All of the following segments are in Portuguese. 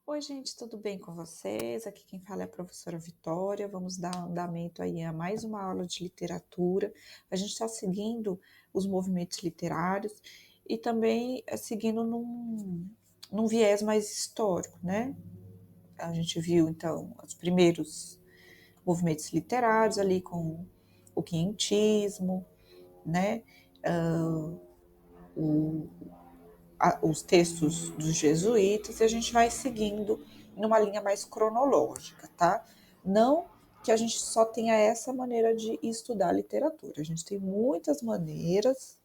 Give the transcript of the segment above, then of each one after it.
Oi, gente, tudo bem com vocês? Aqui quem fala é a professora Vitória. Vamos dar andamento aí a mais uma aula de literatura. A gente está seguindo os movimentos literários e também seguindo num viés mais histórico, né? A gente viu, então, os primeiros movimentos literários ali com o quinhentismo, né? O, os textos dos jesuítas, e a gente vai seguindo numa linha mais cronológica, tá? Não que a gente só tenha essa maneira de estudar literatura, a gente tem muitas maneiras,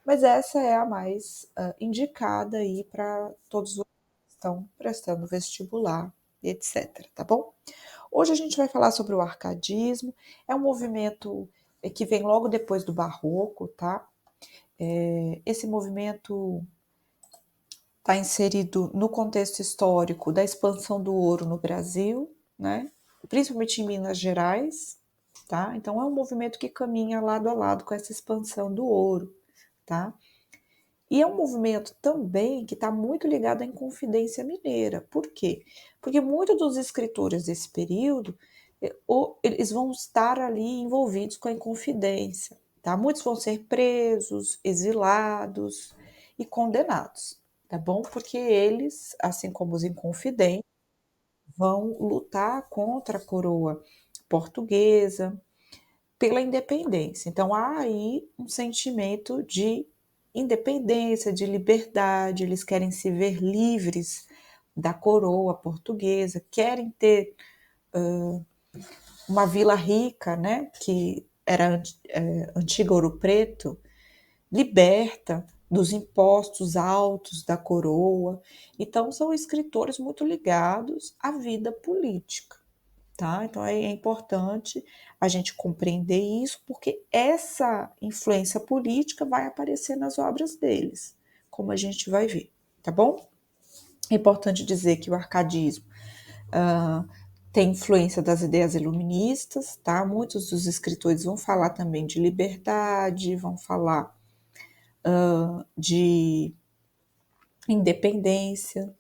mas essa é a mais indicada aí para todos os que estão prestando vestibular, etc, tá bom? Hoje a gente vai falar sobre o arcadismo, é um movimento que vem logo depois do barroco, tá? Esse movimento está inserido no contexto histórico da expansão do ouro no Brasil, né? Principalmente em Minas Gerais, tá? Então é um movimento que caminha lado a lado com essa expansão do ouro, tá? E é um movimento também que está muito ligado à Inconfidência Mineira. Por quê? Porque muitos dos escritores desse período, eles vão estar ali envolvidos com a Inconfidência, tá? Muitos vão ser presos, exilados e condenados, tá bom? Porque eles, assim como os Inconfidentes, vão lutar contra a coroa portuguesa, pela independência. Então há aí um sentimento de independência, de liberdade, eles querem se ver livres da coroa portuguesa, querem ter uma vila rica, né, que era antiga Ouro Preto, liberta dos impostos altos da coroa. Então são escritores muito ligados à vida política. Tá? Então é importante a gente compreender isso, porque essa influência política vai aparecer nas obras deles, como a gente vai ver, tá bom? É importante dizer que o arcadismo tem influência das ideias iluministas, tá? Muitos dos escritores vão falar também de liberdade, vão falar de independência.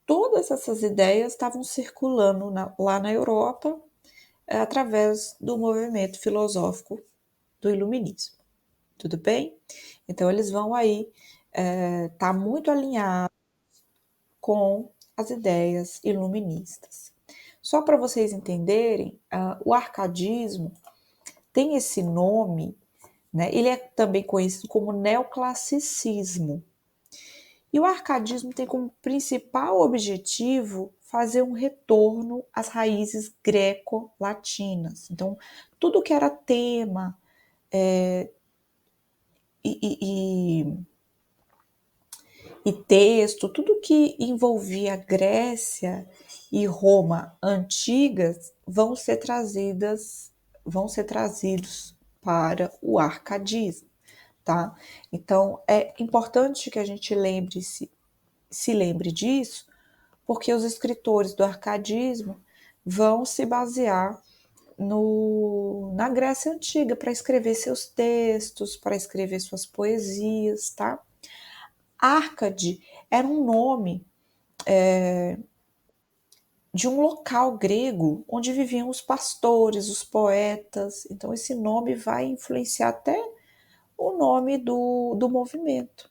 Todas essas ideias estavam circulando lá na Europa através do movimento filosófico do iluminismo, tudo bem? Então eles vão aí tá muito alinhado com as ideias iluministas. Só para vocês entenderem, o arcadismo tem esse nome, né? Ele é também conhecido como neoclassicismo. E o arcadismo tem como principal objetivo fazer um retorno às raízes greco-latinas. Então, tudo que era tema e e texto, tudo que envolvia Grécia e Roma antigas vão ser trazidos para o arcadismo, tá? Então é importante que a gente se lembre disso, porque os escritores do arcadismo vão se basear na Grécia Antiga para escrever seus textos, para escrever suas poesias, tá? Árcade era um nome de um local grego onde viviam os pastores, os poetas. Então, esse nome vai influenciar até o nome do movimento,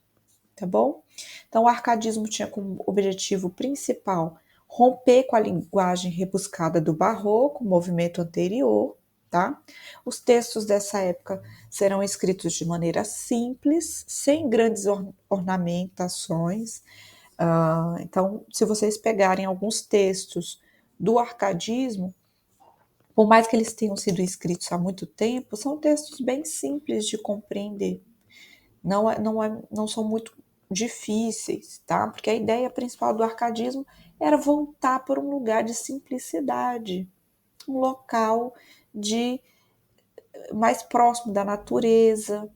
tá bom? Então, o arcadismo tinha como objetivo principal romper com a linguagem rebuscada do barroco, movimento anterior, tá? Os textos dessa época serão escritos de maneira simples, sem grandes ornamentações. Então, se vocês pegarem alguns textos do arcadismo, por mais que eles tenham sido escritos há muito tempo, são textos bem simples de compreender. Não são muito difíceis, tá? Porque a ideia principal do arcadismo era voltar para um lugar de simplicidade, um local de mais próximo da natureza.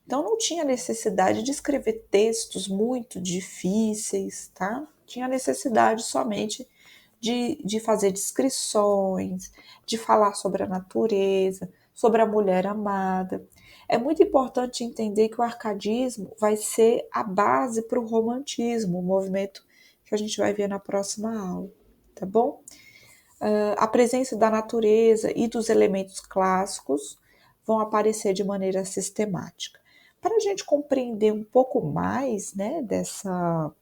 Então não tinha necessidade de escrever textos muito difíceis, tá? Tinha necessidade somente de fazer descrições, de falar sobre a natureza, sobre a mulher amada. É muito importante entender que o arcadismo vai ser a base para o romantismo, o movimento que a gente vai ver na próxima aula, tá bom? A presença da natureza e dos elementos clássicos vão aparecer de maneira sistemática. Para a gente compreender um pouco mais, né, dessa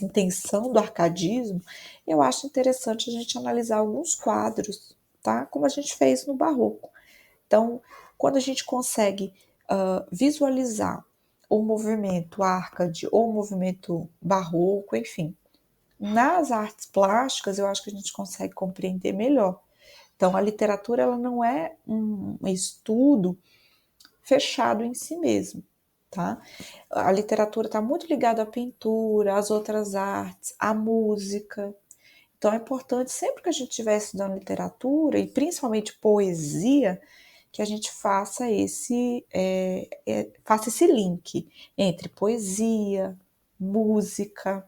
intenção do arcadismo, eu acho interessante a gente analisar alguns quadros, tá? Como a gente fez no Barroco. Então, quando a gente consegue visualizar o movimento Arcade ou o movimento Barroco, enfim, nas artes plásticas eu acho que a gente consegue compreender melhor. Então, a literatura ela não é um estudo fechado em si mesmo, tá? A literatura está muito ligada à pintura, às outras artes, à música. Então, é importante, sempre que a gente estiver estudando literatura, e principalmente poesia, que a gente faça esse link entre poesia, música,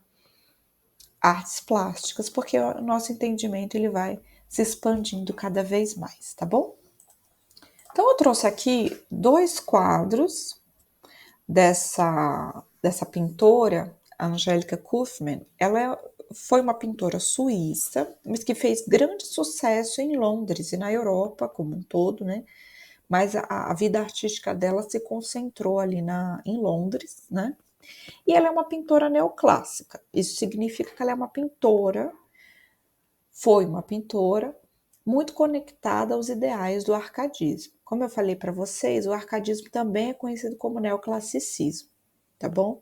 artes plásticas, porque o nosso entendimento ele vai se expandindo cada vez mais, tá bom? Então, eu trouxe aqui 2 quadros dessa pintora, Angélica Kauffmann. Ela foi uma pintora suíça, mas que fez grande sucesso em Londres e na Europa como um todo, né? Mas a vida artística dela se concentrou ali em Londres, né? E ela é uma pintora neoclássica. Isso significa que ela é uma pintora, foi uma pintora muito conectada aos ideais do arcadismo. Como eu falei para vocês, o arcadismo também é conhecido como neoclassicismo, tá bom?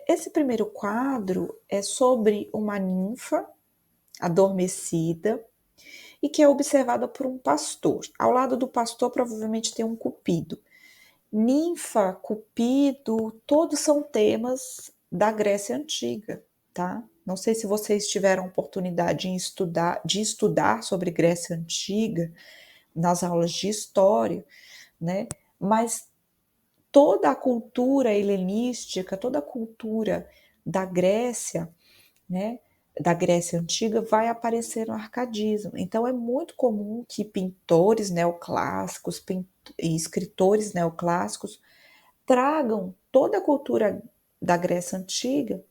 Esse primeiro quadro é sobre uma ninfa adormecida e que é observada por um pastor. Ao lado do pastor provavelmente tem um cupido. Ninfa, cupido, todos são temas da Grécia Antiga, tá? Não sei se vocês tiveram oportunidade de estudar sobre Grécia Antiga nas aulas de história, né? Mas toda a cultura helenística, toda a cultura da Grécia, né? Da Grécia Antiga vai aparecer no arcadismo. Então é muito comum que pintores neoclássicos e escritores neoclássicos tragam toda a cultura da Grécia Antiga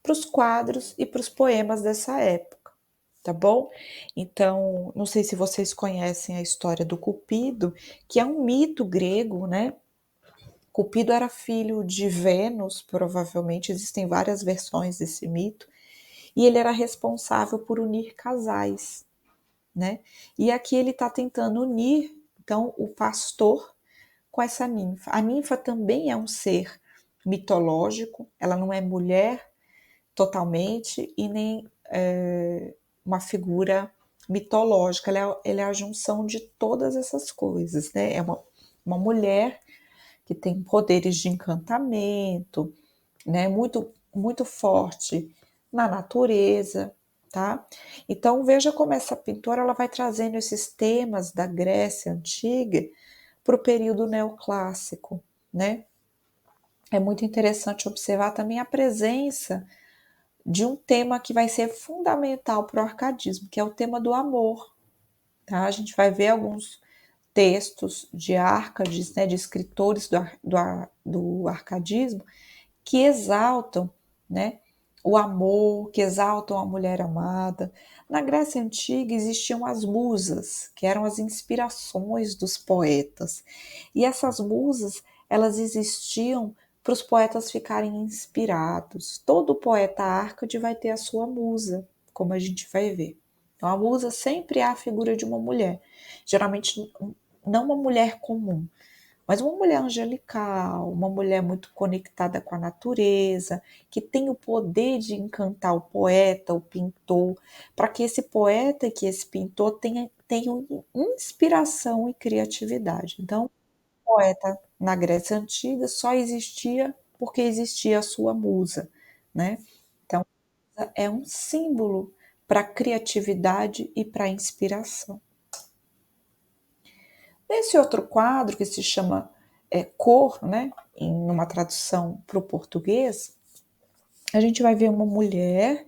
para os quadros e para os poemas dessa época, tá bom? Então, não sei se vocês conhecem a história do Cupido, que é um mito grego, né? Cupido era filho de Vênus, provavelmente, existem várias versões desse mito, e ele era responsável por unir casais, né? E aqui ele está tentando unir, então, o pastor com essa ninfa. A ninfa também é um ser mitológico, ela não é mulher totalmente e nem uma figura mitológica, ela é a junção de todas essas coisas, né? É uma mulher que tem poderes de encantamento, né? Muito, muito forte na natureza, tá? Então veja como essa pintora ela vai trazendo esses temas da Grécia Antiga para o período neoclássico, né? É muito interessante observar também a presença de um tema que vai ser fundamental para o arcadismo, que é o tema do amor, tá? A gente vai ver alguns textos de Árcades, né, de escritores do arcadismo, que exaltam, né, o amor, que exaltam a mulher amada. Na Grécia Antiga existiam as musas, que eram as inspirações dos poetas. E essas musas, elas existiam para os poetas ficarem inspirados. Todo poeta Árcade vai ter a sua musa, como a gente vai ver. Então, a musa sempre é a figura de uma mulher, geralmente não uma mulher comum, mas uma mulher angelical, uma mulher muito conectada com a natureza, que tem o poder de encantar o poeta, o pintor, para que esse poeta e que esse pintor tenham inspiração e criatividade. Então, o poeta na Grécia Antiga só existia porque existia a sua musa, né? Então, é um símbolo para criatividade e para inspiração. Nesse outro quadro, que se chama Cor, né, em uma tradução para o português, a gente vai ver uma mulher,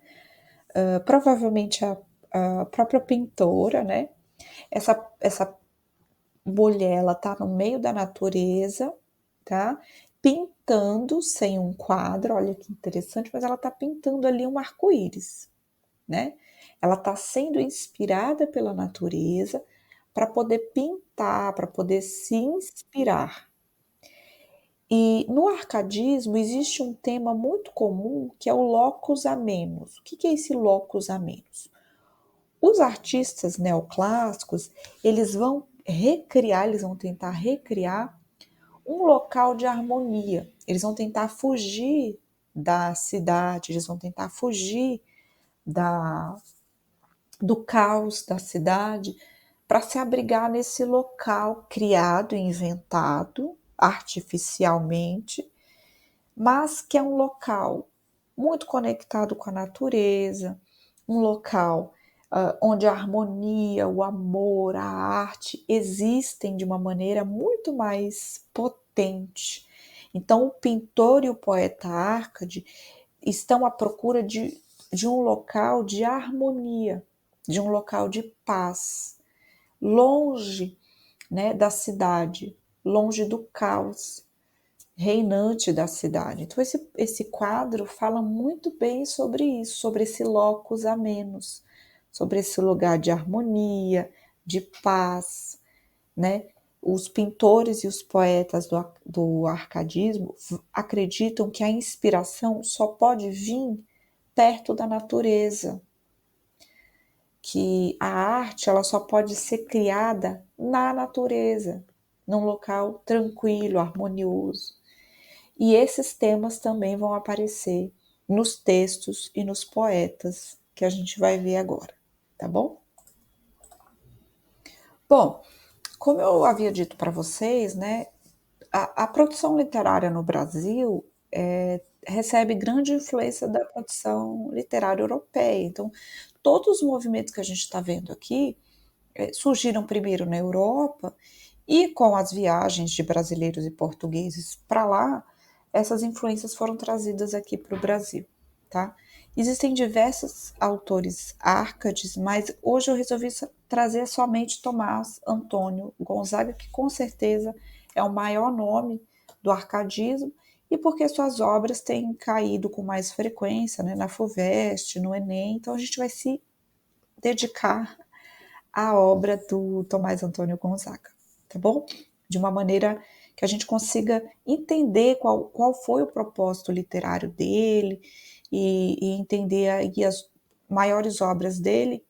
provavelmente a própria pintora, né? Essa mulher, ela está no meio da natureza, tá? pintando sem um quadro, olha que interessante, mas ela está pintando ali um arco-íris, né? Ela está sendo inspirada pela natureza para poder pintar, para poder se inspirar. E no arcadismo existe um tema muito comum que é o locus amenus. O que é esse locus amenus? Os artistas neoclássicos, eles vão recriar, eles vão tentar recriar um local de harmonia. Eles vão tentar fugir da cidade, eles vão tentar fugir da, do caos da cidade para se abrigar nesse local criado e inventado artificialmente, mas que é um local muito conectado com a natureza, um local onde a harmonia, o amor, a arte existem de uma maneira muito mais potente. Então, o pintor e o poeta Árcade estão à procura de um local de harmonia, de um local de paz, longe, né, da cidade, longe do caos reinante da cidade. Então, esse quadro fala muito bem sobre isso, sobre esse locus amenus, sobre esse lugar de harmonia, de paz, né? Os pintores e os poetas do arcadismo acreditam que a inspiração só pode vir perto da natureza, que a arte ela só pode ser criada na natureza, num local tranquilo, harmonioso. E esses temas também vão aparecer nos textos e nos poetas que a gente vai ver agora, tá bom? Bom, como eu havia dito para vocês, né, a produção literária no Brasil recebe grande influência da produção literária europeia. Então, todos os movimentos que a gente está vendo aqui surgiram primeiro na Europa e com as viagens de brasileiros e portugueses para lá, essas influências foram trazidas aqui para o Brasil, tá? Existem diversos autores árcades, mas hoje eu resolvi trazer somente Tomás Antônio Gonzaga, que com certeza é o maior nome do arcadismo e porque suas obras têm caído com mais frequência, né, na FUVEST, no Enem, então a gente vai se dedicar à obra do Tomás Antônio Gonzaga, tá bom? De uma maneira que a gente consiga entender qual foi o propósito literário dele e entender aí as maiores obras dele,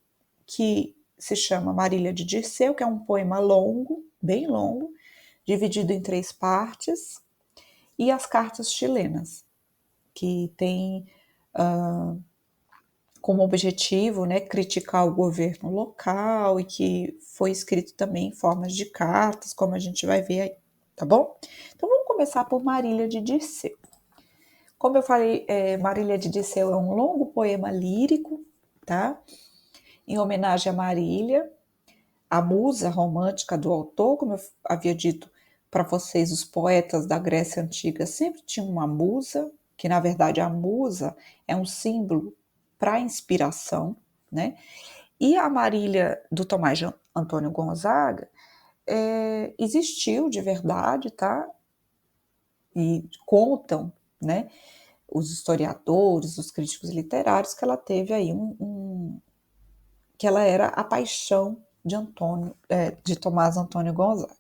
que se chama Marília de Dirceu, que é um poema longo, bem longo, dividido em 3 partes, e as cartas chilenas, que tem como objetivo, né, criticar o governo local e que foi escrito também em formas de cartas, como a gente vai ver aí, tá bom? Então vamos começar por Marília de Dirceu. Como eu falei, Marília de Dirceu é um longo poema lírico, tá? Em homenagem a Marília, a musa romântica do autor, como eu havia dito para vocês, os poetas da Grécia Antiga sempre tinham uma musa, que na verdade a musa é um símbolo para inspiração, né? E a Marília do Tomás Antônio Gonzaga existiu de verdade, tá? E contam, né? Os historiadores, os críticos literários, que ela teve aí que ela era a paixão de Tomás Antônio Gonzaga.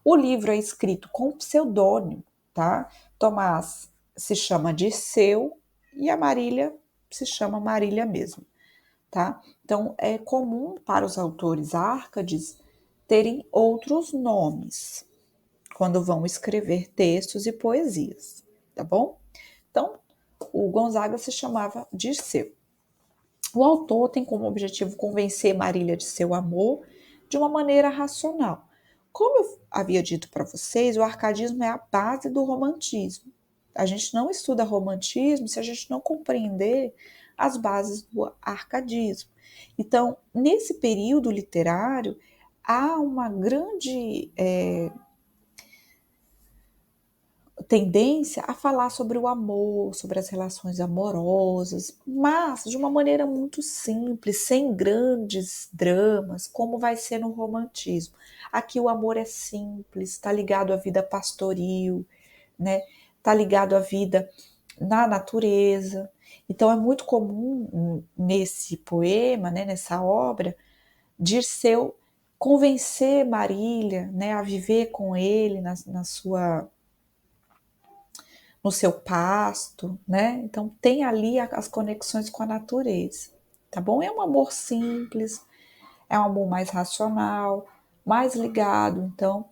O livro é escrito com pseudônimo, tá? Tomás se chama Dirceu e a Marília se chama Marília mesmo, tá? Então é comum para os autores árcades terem outros nomes quando vão escrever textos e poesias, tá bom? Então, o Gonzaga se chamava Dirceu. O autor tem como objetivo convencer Marília de seu amor de uma maneira racional. Como eu havia dito para vocês, o arcadismo é a base do romantismo. A gente não estuda romantismo se a gente não compreender as bases do arcadismo. Então, nesse período literário, há uma grande tendência a falar sobre o amor, sobre as relações amorosas, mas de uma maneira muito simples, sem grandes dramas, como vai ser no romantismo. Aqui o amor é simples, está ligado à vida pastoril, né? está ligado à vida na natureza. Então é muito comum nesse poema, né, nessa obra, Dirceu convencer Marília, né, a viver com ele no seu pasto, né? Então tem ali as conexões com a natureza, tá bom? É um amor simples, é um amor mais racional, mais ligado, então,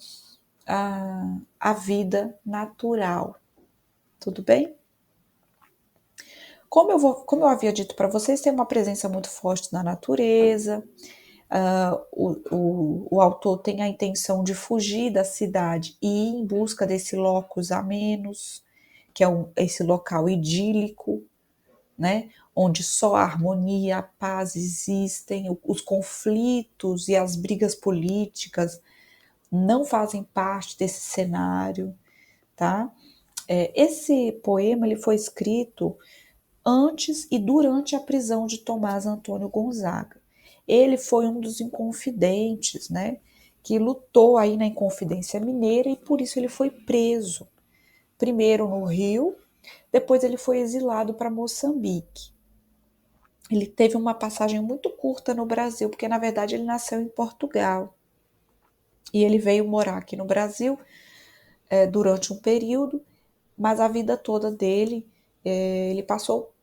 à vida natural, tudo bem? Como eu havia dito para vocês, tem uma presença muito forte na natureza. O autor tem a intenção de fugir da cidade e ir em busca desse locus amenus, que é esse local idílico, né? Onde só a harmonia, a paz existem, os conflitos e as brigas políticas não fazem parte desse cenário, tá? Esse poema ele foi escrito antes e durante a prisão de Tomás Antônio Gonzaga. Ele foi um dos inconfidentes, né, que lutou aí na Inconfidência Mineira e por isso ele foi preso. Primeiro no Rio, depois ele foi exilado para Moçambique. Ele teve uma passagem muito curta no Brasil, porque na verdade ele nasceu em Portugal. E ele veio morar aqui no Brasil durante um período, mas a vida toda dele, ele passou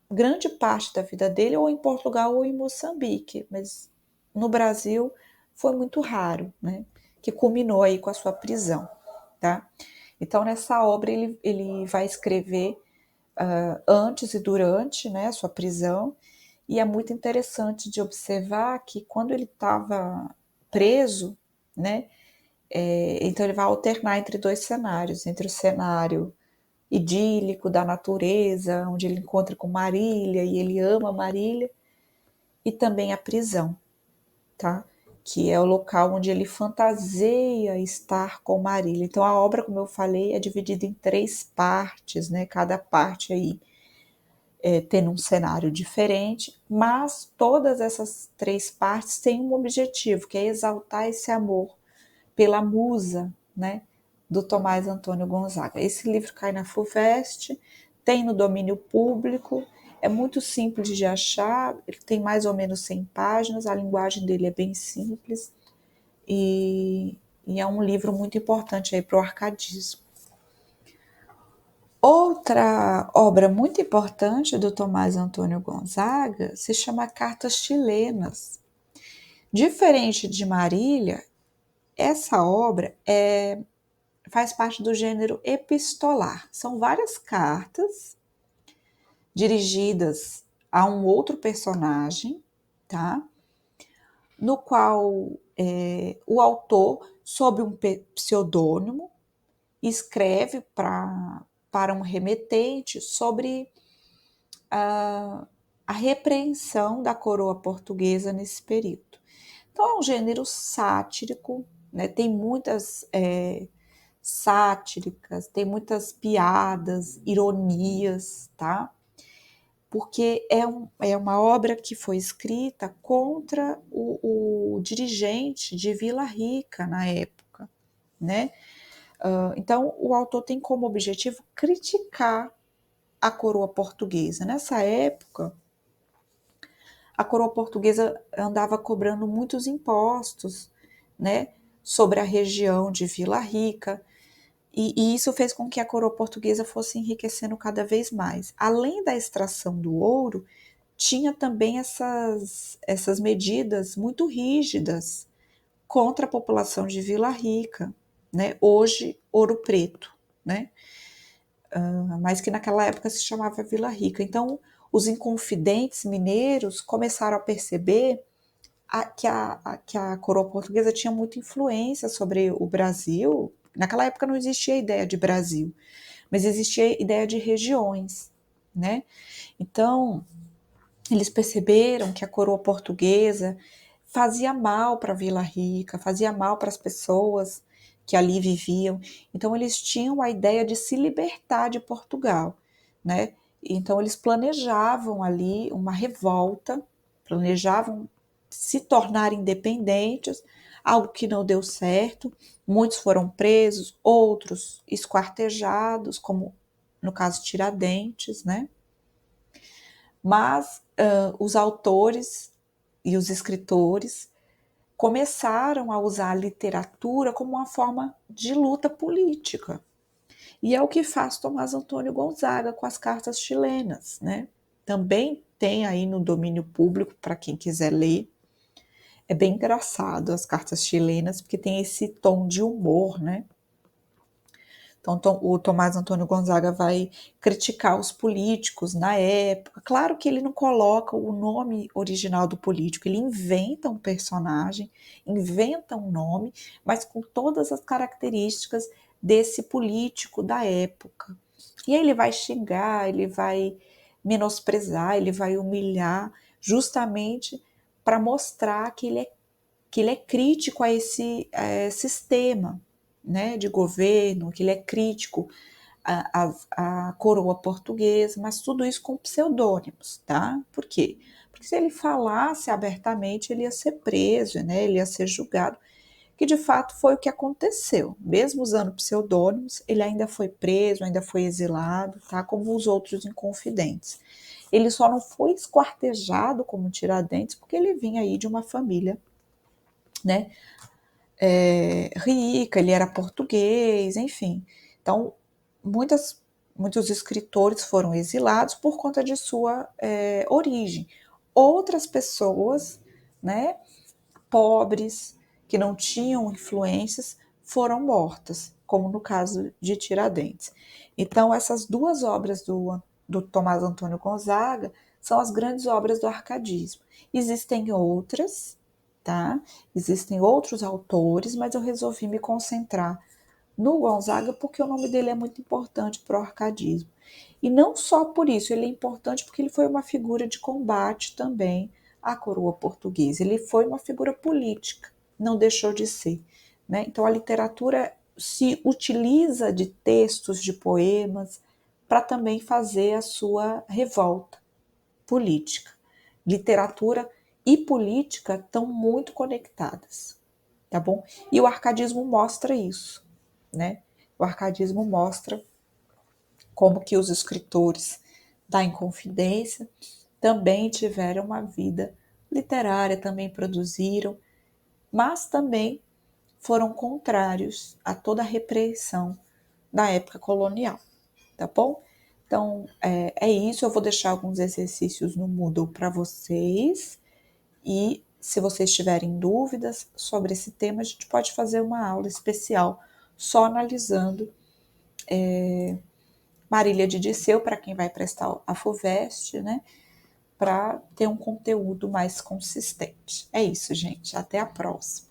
grande parte da vida dele ou em Portugal ou em Moçambique, mas no Brasil foi muito raro, né? Que culminou aí com a sua prisão, tá? Então nessa obra ele vai escrever antes e durante, né, a sua prisão, e é muito interessante de observar que quando ele estava preso, né, então ele vai alternar entre dois cenários, entre o cenário idílico da natureza, onde ele encontra com Marília e ele ama Marília, e também a prisão, tá? Que é o local onde ele fantaseia estar com Marília. Então a obra, como eu falei, é dividida em 3 partes, né? Cada parte aí tendo um cenário diferente, mas todas essas 3 partes têm um objetivo, que é exaltar esse amor pela musa, né, do Tomás Antônio Gonzaga. Esse livro cai na FUVEST, tem no domínio público, é muito simples de achar, ele tem mais ou menos 100 páginas, a linguagem dele é bem simples e é um livro muito importante aí para o arcadismo. Outra obra muito importante do Tomás Antônio Gonzaga se chama Cartas Chilenas. Diferente de Marília, essa obra faz parte do gênero epistolar. São várias cartas dirigidas a um outro personagem, tá? No qual o autor, sob um pseudônimo, escreve para um remetente sobre a repreensão da coroa portuguesa nesse período. Então é um gênero sático, né? Tem muitas sátíricas, tem muitas piadas, ironias, tá? Porque é uma obra que foi escrita contra o dirigente de Vila Rica na época, né? Então, o autor tem como objetivo criticar a coroa portuguesa. Nessa época, a coroa portuguesa andava cobrando muitos impostos, né, sobre a região de Vila Rica, e isso fez com que a coroa portuguesa fosse enriquecendo cada vez mais. Além da extração do ouro, tinha também essas medidas muito rígidas contra a população de Vila Rica, né, hoje Ouro Preto, né, mas que naquela época se chamava Vila Rica. Então, os inconfidentes mineiros começaram a perceber que a coroa portuguesa tinha muita influência sobre o Brasil. Naquela época não existia a ideia de Brasil, mas existia a ideia de regiões, né? Então, eles perceberam que a coroa portuguesa fazia mal para Vila Rica, fazia mal para as pessoas que ali viviam. Então, eles tinham a ideia de se libertar de Portugal, né? Então, eles planejavam ali uma revolta, planejavam se tornar independentes, algo que não deu certo. Muitos foram presos, outros esquartejados, como no caso Tiradentes, né? Mas os autores e os escritores começaram a usar a literatura como uma forma de luta política. E é o que faz Tomás Antônio Gonzaga com as cartas chilenas, né? Também tem aí no domínio público, para quem quiser ler. É bem engraçado as cartas chilenas, porque tem esse tom de humor, né? Então, o Tomás Antônio Gonzaga vai criticar os políticos na época. Claro que ele não coloca o nome original do político, ele inventa um personagem, inventa um nome, mas com todas as características desse político da época. E aí ele vai xingar, ele vai menosprezar, ele vai humilhar, justamente para mostrar que ele é crítico a esse sistema, né, de governo, que ele é crítico à coroa portuguesa, mas tudo isso com pseudônimos, tá? Por quê? Porque se ele falasse abertamente, ele ia ser preso, né, ele ia ser julgado, que de fato foi o que aconteceu. Mesmo usando pseudônimos, ele ainda foi preso, ainda foi exilado, tá? Como os outros inconfidentes. Ele só não foi esquartejado como Tiradentes, porque ele vinha aí de uma família, né, rica, ele era português, enfim. Então, muitos escritores foram exilados por conta de sua origem. Outras pessoas, né, pobres, que não tinham influências, foram mortas, como no caso de Tiradentes. Então, essas duas obras do Tomás Antônio Gonzaga são as grandes obras do arcadismo. Existem outras, tá? Existem outros autores, mas eu resolvi me concentrar no Gonzaga porque o nome dele é muito importante para o arcadismo. E não só por isso, ele é importante porque ele foi uma figura de combate também à coroa portuguesa. Ele foi uma figura política, não deixou de ser, né? Então a literatura se utiliza de textos, de poemas, para também fazer a sua revolta política. Literatura e política estão muito conectadas, tá bom? E o arcadismo mostra isso, né? O arcadismo mostra como que os escritores da Inconfidência também tiveram uma vida literária, também produziram, mas também foram contrários a toda a repressão da época colonial, tá bom? Então, é isso. Eu vou deixar alguns exercícios no Moodle para vocês. E se vocês tiverem dúvidas sobre esse tema, a gente pode fazer uma aula especial só analisando Marília de Dirceu, para quem vai prestar a FUVEST, né? Para ter um conteúdo mais consistente. É isso, gente. Até a próxima.